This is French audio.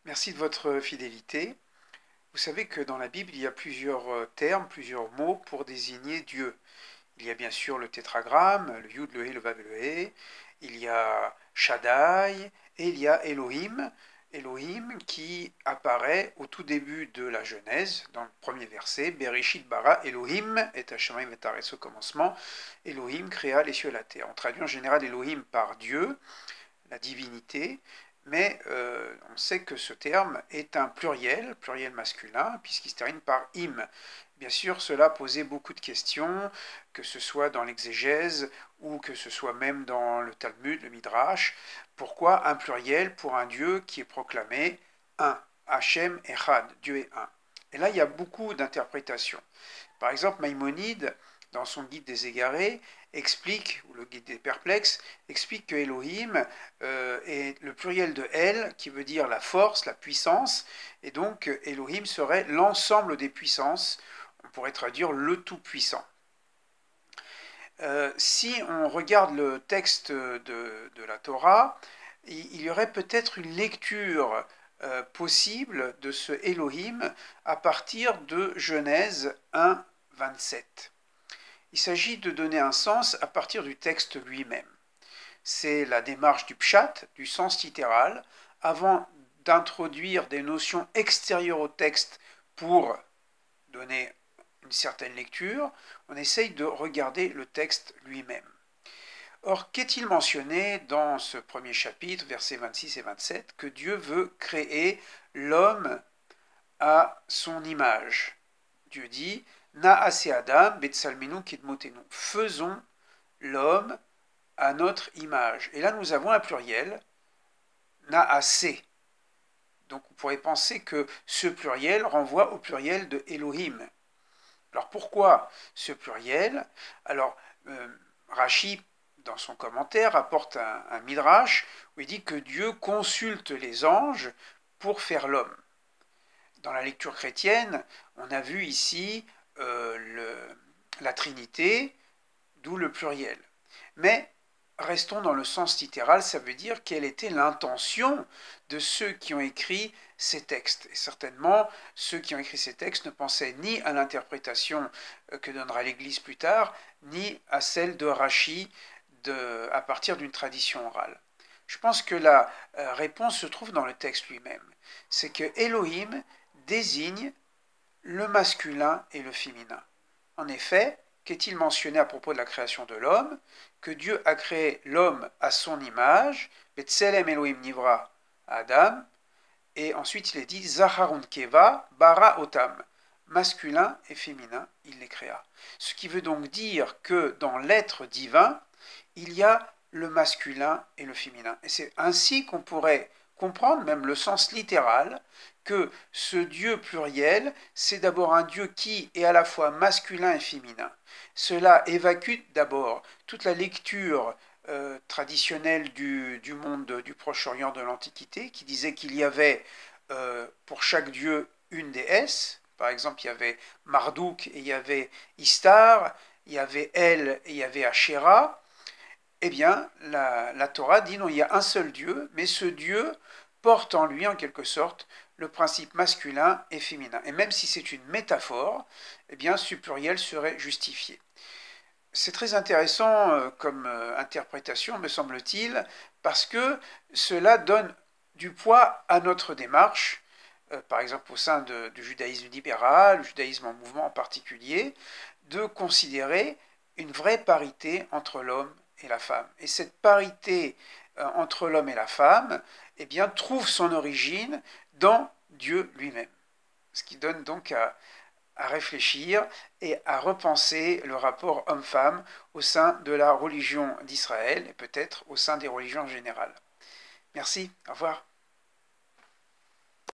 Merci de votre fidélité. Vous savez que dans la Bible, il y a plusieurs termes, plusieurs mots pour désigner Dieu. Il y a bien sûr le tétragramme, le Yud, le He, le Vav et le He. Il y a Shaddai et il y a Elohim. Elohim qui apparaît au tout début de la Genèse, dans le premier verset. Bereshit bara Elohim et Hashemayim et Haaretz au commencement. Elohim créa les cieux et la terre. On traduit en général Elohim par Dieu, la divinité, mais on sait que ce terme est un pluriel masculin, puisqu'il se termine par im. Bien sûr, cela posait beaucoup de questions, que ce soit dans l'exégèse ou que ce soit même dans le Talmud, le Midrash. Pourquoi un pluriel pour un Dieu qui est proclamé un, Hachem Echad, Dieu est un. Et là, il y a beaucoup d'interprétations. Par exemple, Maïmonide, dans son guide des égarés, explique, ou le guide des perplexes, explique que Elohim est le pluriel de El, qui veut dire la force, la puissance, et donc Elohim serait l'ensemble des puissances, on pourrait traduire le Tout-Puissant. Si on regarde le texte de la Torah, il y aurait peut-être une lecture possible de ce Elohim à partir de Genèse 1, 27. Il s'agit de donner un sens à partir du texte lui-même. C'est la démarche du pshat, du sens littéral, avant d'introduire des notions extérieures au texte pour donner une certaine lecture, on essaye de regarder le texte lui-même. Or, qu'est-il mentionné dans ce premier chapitre, versets 26 et 27, que Dieu veut créer l'homme à son image. Dieu dit Naase Adam betsalminu kidmotenu. Faisons l'homme à notre image. Et là, nous avons un pluriel, Naase. Donc, on pourrait penser que ce pluriel renvoie au pluriel de Elohim. Alors, pourquoi ce pluriel? Alors, Rashi, dans son commentaire, apporte un midrash où il dit que Dieu consulte les anges pour faire l'homme. Dans la lecture chrétienne, on a vu ici la Trinité, d'où le pluriel. Mais restons dans le sens littéral, ça veut dire quelle était l'intention de ceux qui ont écrit ces textes. Et certainement, ceux qui ont écrit ces textes ne pensaient ni à l'interprétation que donnera l'Église plus tard, ni à celle de Rashi à partir d'une tradition orale. Je pense que la réponse se trouve dans le texte lui-même. C'est que Elohim désigne le masculin et le féminin. En effet, qu'est-il mentionné à propos de la création de l'homme? Que Dieu a créé l'homme à son image, Betselem Elohim Nivra Adam, et ensuite il est dit Zacharun Keva Bara Otam, masculin et féminin, il les créa. Ce qui veut donc dire que dans l'être divin, il y a le masculin et le féminin. Et c'est ainsi qu'on pourrait comprendre, même le sens littéral, que ce Dieu pluriel, c'est d'abord un Dieu qui est à la fois masculin et féminin. Cela évacue d'abord toute la lecture traditionnelle du monde du Proche-Orient de l'Antiquité, qui disait qu'il y avait pour chaque Dieu une déesse. Par exemple, il y avait Marduk et il y avait Istar, il y avait El et il y avait Asherah. Eh bien, la Torah dit non, il y a un seul Dieu, mais ce Dieu porte en lui, en quelque sorte, le principe masculin et féminin. Et même si c'est une métaphore, eh bien, ce pluriel serait justifié. C'est très intéressant comme interprétation, me semble-t-il, parce que cela donne du poids à notre démarche, par exemple au sein du judaïsme libéral, le judaïsme en mouvement en particulier, de considérer une vraie parité entre l'homme et la femme. Et cette parité entre l'homme et la femme, eh bien, trouve son origine dans Dieu lui-même. Ce qui donne donc à réfléchir et à repenser le rapport homme-femme au sein de la religion d'Israël et peut-être au sein des religions en général. Merci, au revoir.